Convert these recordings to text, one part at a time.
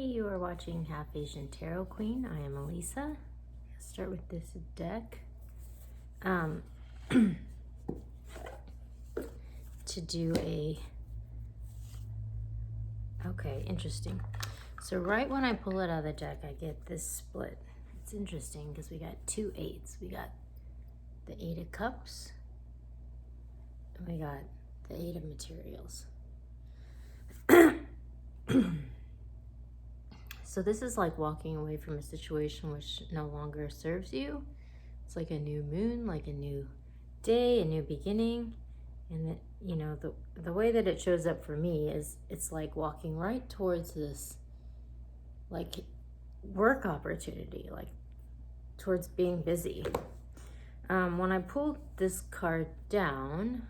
you are watching Half Asian Tarot Queen. I am Elisa. I'll start with this deck. To do a... Okay, interesting. So right when I pull it out of the deck, I get this split. It's interesting because we got two eights. We got the Eight of Cups, and we got the Eight of Materials. So this is like walking away from a situation which no longer serves you. It's like a new moon, like a new day, a new beginning. And the way that it shows up for me is it's like walking right towards this like work opportunity, like towards being busy. When I pulled this card down,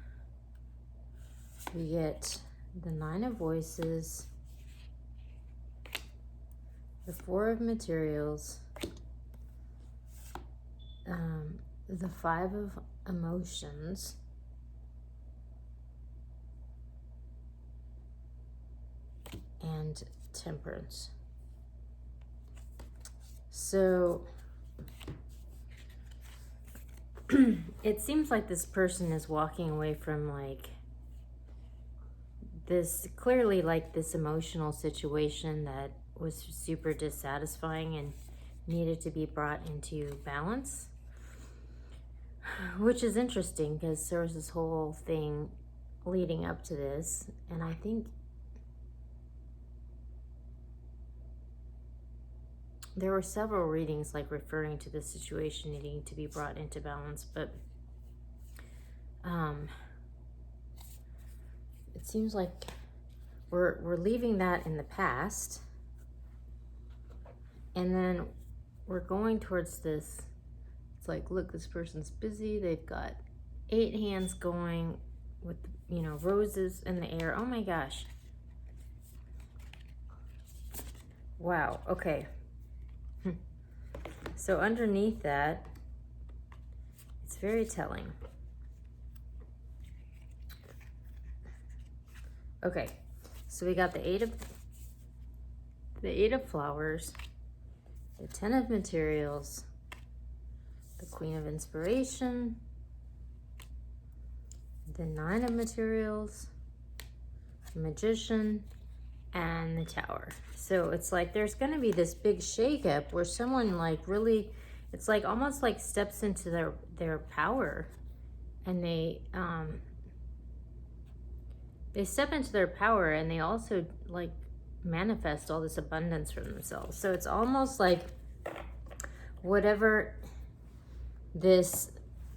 we get the Nine of Voices, the Four of Materials, the Five of Emotions, and Temperance. So it seems like this person is walking away from like this, clearly like this emotional situation that was super dissatisfying and needed to be brought into balance, which is interesting because there was this whole thing leading up to this, and I think there were several readings like referring to this situation needing to be brought into balance, but it seems like we're leaving that in the past, and then we're going towards this. It's like, look, this person's busy. They've got 8 hands going with, roses in the air. Oh my gosh. Wow. Okay. So underneath that, it's very telling. Okay. So we got the Eight of Flowers, the Ten of Materials, the Queen of Inspiration, the Nine of Materials, the Magician, and the Tower. So it's like there's going to be this big shakeup where someone like really, it's like almost like steps into their power, and they step into their power, and they also like manifest all this abundance for themselves. So it's almost like whatever this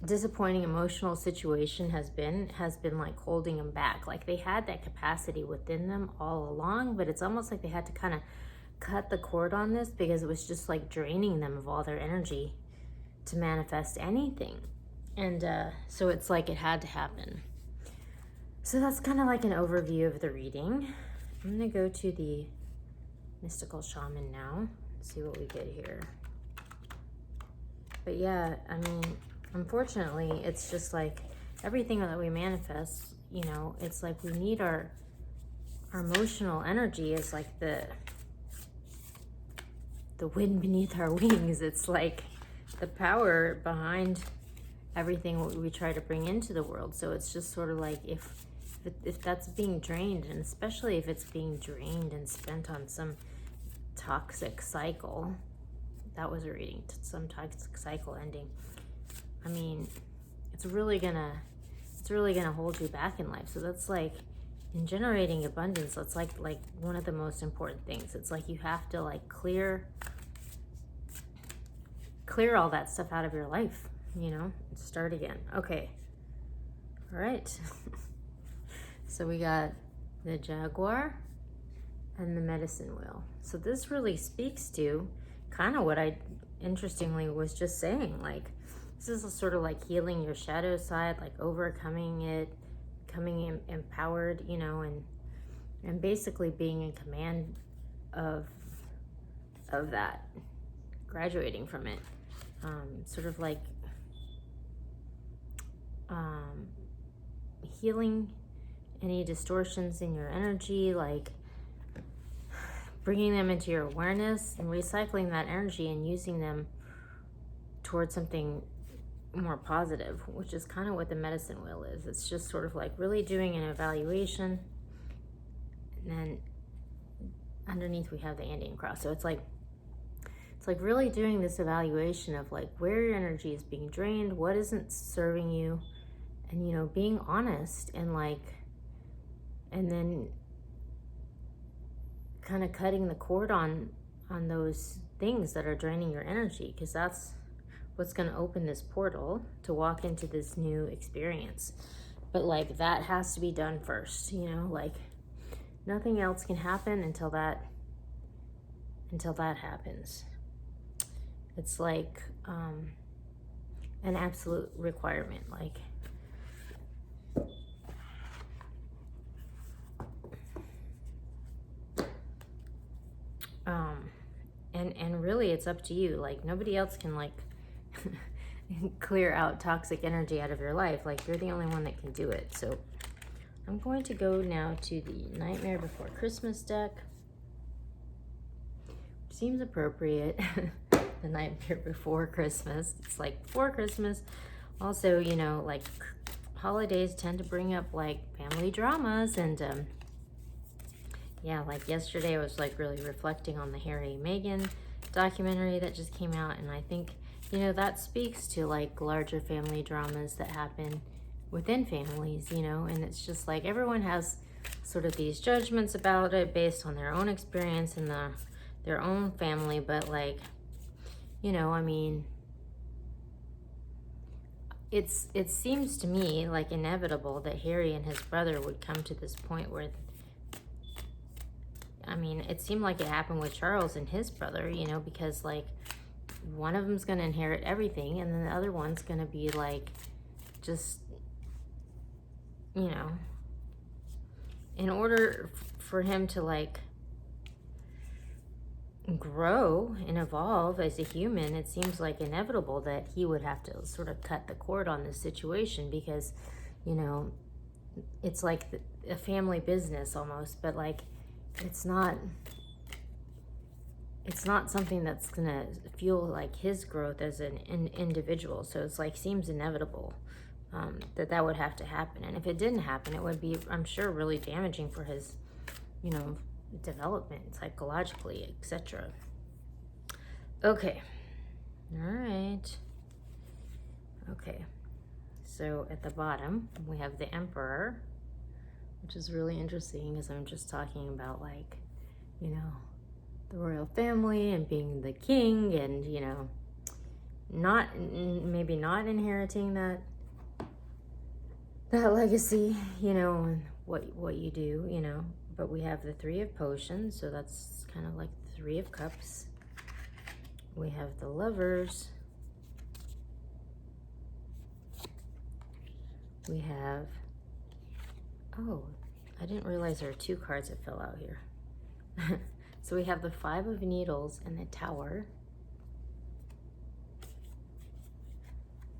disappointing emotional situation has been like holding them back. Like they had that capacity within them all along, but it's almost like they had to kind of cut the cord on this because it was just like draining them of all their energy to manifest anything. And so it's like it had to happen. So that's kind of like an overview of the reading. I'm gonna go to the Mystical Shaman now, see what we get here. But yeah, I mean, unfortunately, it's just like everything that we manifest, it's like we need our emotional energy is like the wind beneath our wings. It's like the power behind everything we try to bring into the world. So it's just sort of like if that's being drained, and especially if it's being drained and spent on some toxic cycle. That was a reading, some toxic cycle ending. I mean, it's really gonna hold you back in life. So that's like, in generating abundance, that's like one of the most important things. It's like you have to like clear all that stuff out of your life, start again. Okay. All right. So we got the Jaguar and the Medicine Wheel. So this really speaks to kind of what I interestingly was just saying. Like, this is a sort of like healing your shadow side, like overcoming it, becoming empowered, and basically being in command of that, graduating from it, sort of like healing any distortions in your energy, like bringing them into your awareness and recycling that energy and using them towards something more positive, which is kind of what the medicine wheel is. It's just sort of like really doing an evaluation, and then underneath we have the Andean cross. So it's like really doing this evaluation of like where your energy is being drained, what isn't serving you, and you know, being honest, and like, and then kind of cutting the cord on those things that are draining your energy, because that's what's going to open this portal to walk into this new experience. But like that has to be done first, you know, like nothing else can happen until that happens. It's like an absolute requirement. Like and really it's up to you. Like nobody else can like clear out toxic energy out of your life. Like you're the only one that can do it. So I'm going to go now to the Nightmare Before Christmas deck. Seems appropriate. The Nightmare Before Christmas. It's like before Christmas. Also, you know, like holidays tend to bring up like family dramas, and yeah, like yesterday I was like really reflecting on the Harry and Meghan documentary that just came out, and I think, you know, that speaks to like larger family dramas that happen within families, you know, and it's just like everyone has sort of these judgments about it based on their own experience and their own family, but like, you know, I mean, it seems to me like inevitable that Harry and his brother would come to this point where, I mean, it seemed like it happened with Charles and his brother, you know, because like one of them's going to inherit everything, and then the other one's going to be like, just, you know, in order for him to like grow and evolve as a human, it seems like inevitable that he would have to sort of cut the cord on this situation, because, you know, it's like a family business almost, but like it's not something that's gonna fuel like his growth as an individual. So it's like seems inevitable that would have to happen, and if it didn't happen, it would be, I'm sure, really damaging for his, you know, development psychologically, etc. Okay, all right, okay, so at the bottom we have the Emperor, which is really interesting because I'm just talking about like, you know, the royal family and being the king, and you know, maybe not inheriting that legacy, you know, and what you do, you know. But we have the Three of Potions, so that's kind of like the Three of Cups. We have the Lovers. We have, oh, I didn't realize there are two cards that fell out here. So we have the Five of Needles and the Tower.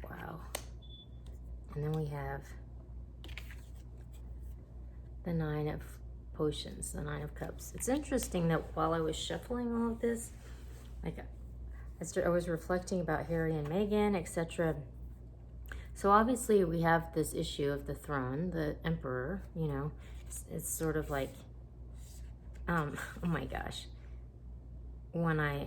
Wow. And then we have the Nine of Potions, the Nine of Cups. It's interesting that while I was shuffling all of this, like I was reflecting about Harry and Meghan, etc. So obviously we have this issue of the throne, the Emperor, you know, it's sort of like, oh my gosh, when I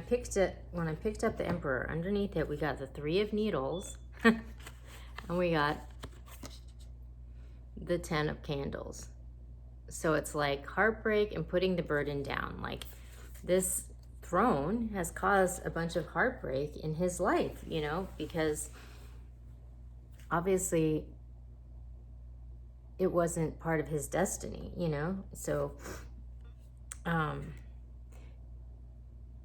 picked up the Emperor, underneath it we got the Three of Needles and we got the Ten of Candles. So it's like heartbreak and putting the burden down. Like this throne has caused a bunch of heartbreak in his life, you know, because obviously it wasn't part of his destiny, you know. So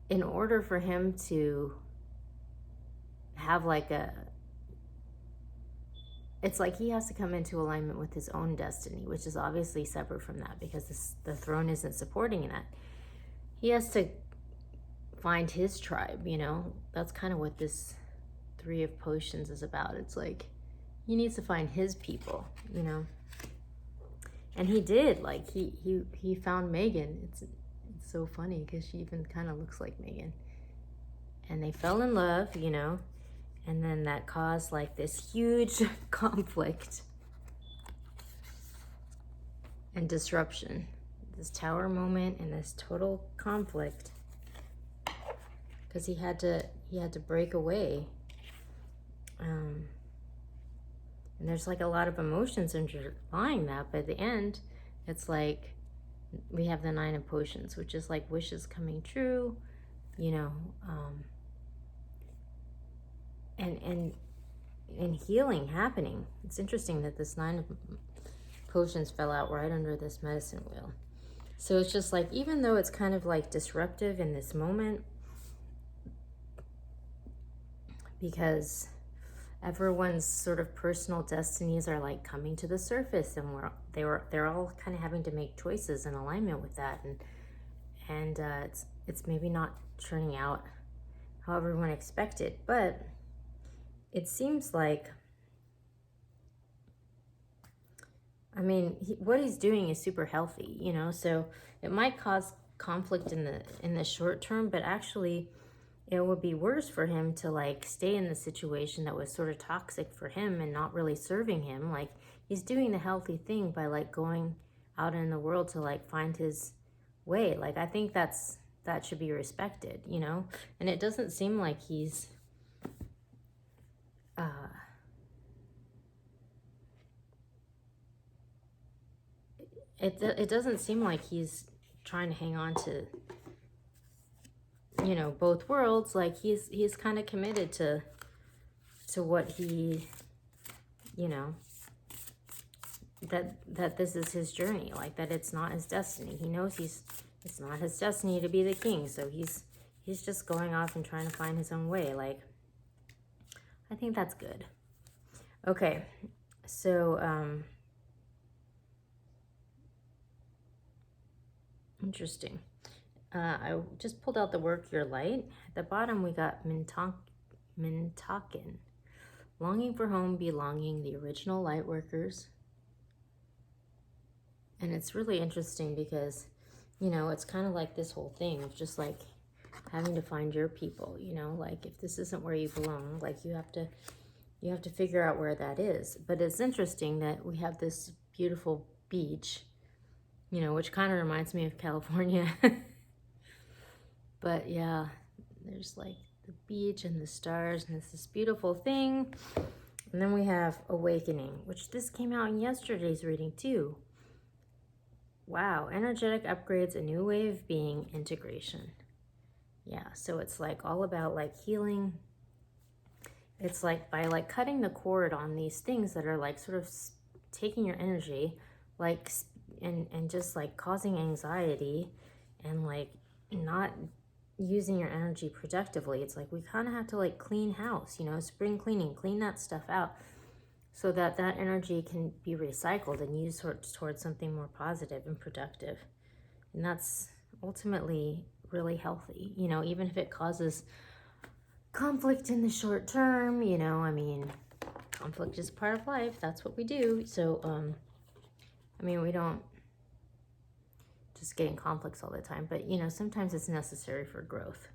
in order for him to have like it's like he has to come into alignment with his own destiny, which is obviously separate from that, because the throne isn't supporting that. He has to find his tribe, you know. That's kind of what this Three of Potions is about. It's like he needs to find his people, you know. And he did, like, he found Megan. It's so funny because she even kind of looks like Megan. And they fell in love, you know, and then that caused like this huge conflict and disruption. This tower moment and this total conflict because he had to break away. And there's like a lot of emotions underlying that, but at the end, it's like we have the 9 of Potions, which is like wishes coming true, you know, and healing happening. It's interesting that this 9 of Potions fell out right under this Medicine Wheel. So it's just like, even though it's kind of like disruptive in this moment, because everyone's sort of personal destinies are like coming to the surface, and they're all kind of having to make choices in alignment with that, and it's maybe not turning out how everyone expected, but it seems like, I mean, what he's doing is super healthy, you know. So it might cause conflict in the short term, but actually it would be worse for him to like stay in the situation that was sort of toxic for him and not really serving him. Like, he's doing the healthy thing by like going out in the world to like find his way. Like, I think that should be respected, you know. And it doesn't seem like he's it doesn't seem like he's trying to hang on to, you know, both worlds. Like, he's kind of committed to what he, you know, that this is his journey, like that it's not his destiny. He knows it's not his destiny to be the king, so he's just going off and trying to find his own way. Like, I think that's good. Okay, so interesting. I just pulled out the Work Your Light. At the bottom, we got Mintakin. Longing for home, belonging, the original light workers. And it's really interesting because, you know, it's kind of like this whole thing of just like having to find your people, you know, like if this isn't where you belong, like you have to figure out where that is. But it's interesting that we have this beautiful beach, you know, which kind of reminds me of California. But yeah, there's like the beach and the stars, and it's this beautiful thing. And then we have Awakening, which this came out in yesterday's reading too. Wow, energetic upgrades, a new way of being, integration. Yeah, so it's like all about like healing. It's like by like cutting the cord on these things that are like sort of taking your energy, like, and just like causing anxiety and like not using your energy productively. It's like we kind of have to like clean house, you know, spring cleaning, clean that stuff out so that that energy can be recycled and used towards something more positive and productive. And that's ultimately really healthy, you know, even if it causes conflict in the short term, you know. I mean, conflict is part of life. That's what we do. So, I mean, we don't just get in conflicts all the time, but, you know, sometimes it's necessary for growth.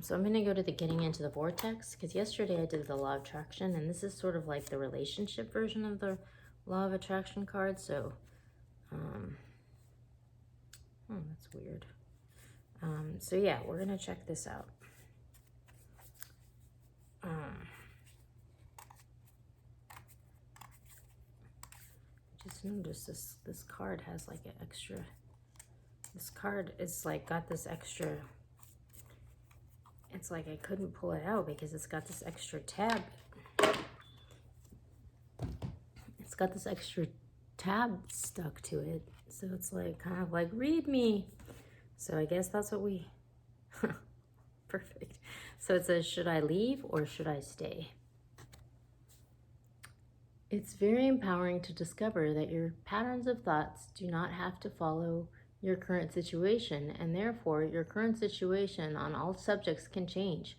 So I'm going to go to the Getting Into the Vortex, because yesterday I did the Law of Attraction, and this is sort of like the relationship version of the Law of Attraction card. So, that's weird. So yeah, we're going to check this out. Just noticed this card has like an extra, this card is like got this extra, it's like I couldn't pull it out because it's got this extra tab. It's got this extra tab stuck to it. So it's like kind of like, read me. So I guess that's what we, perfect. So it says, should I leave or should I stay? It's very empowering to discover that your patterns of thoughts do not have to follow your current situation, and therefore your current situation on all subjects can change.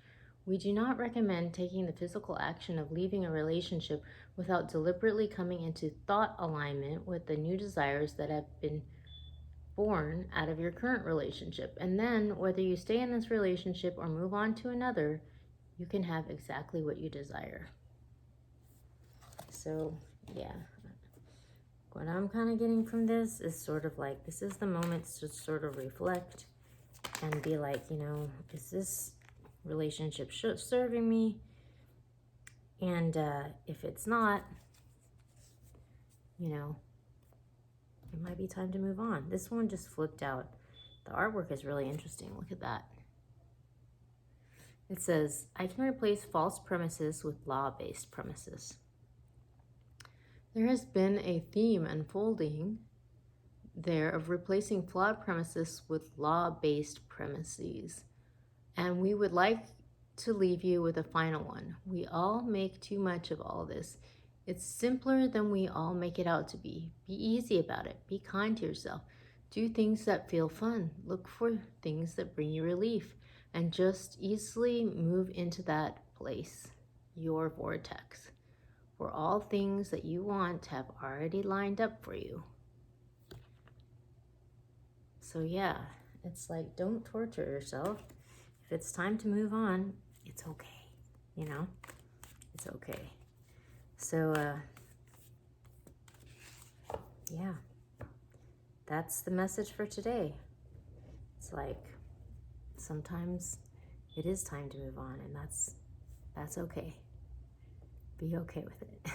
We do not recommend taking the physical action of leaving a relationship without deliberately coming into thought alignment with the new desires that have been born out of your current relationship. And then, whether you stay in this relationship or move on to another, you can have exactly what you desire. So, yeah. What I'm kind of getting from this is sort of like, this is the moment to sort of reflect and be like, you know, is this relationship serving me? And if it's not, you know, it might be time to move on. This one just flipped out. The artwork is really interesting. Look at that. It says, I can replace false premises with law-based premises. There has been a theme unfolding there of replacing flawed premises with law-based premises. And we would like to leave you with a final one. We all make too much of all this. It's simpler than we all make it out to be. Be easy about it. Be kind to yourself. Do things that feel fun. Look for things that bring you relief. And just easily move into that place, your vortex, where all things that you want have already lined up for you. So yeah, it's like, don't torture yourself. If it's time to move on, it's okay. You know, it's okay. So, yeah, that's the message for today. It's like, sometimes it is time to move on, and that's okay. Be okay with it.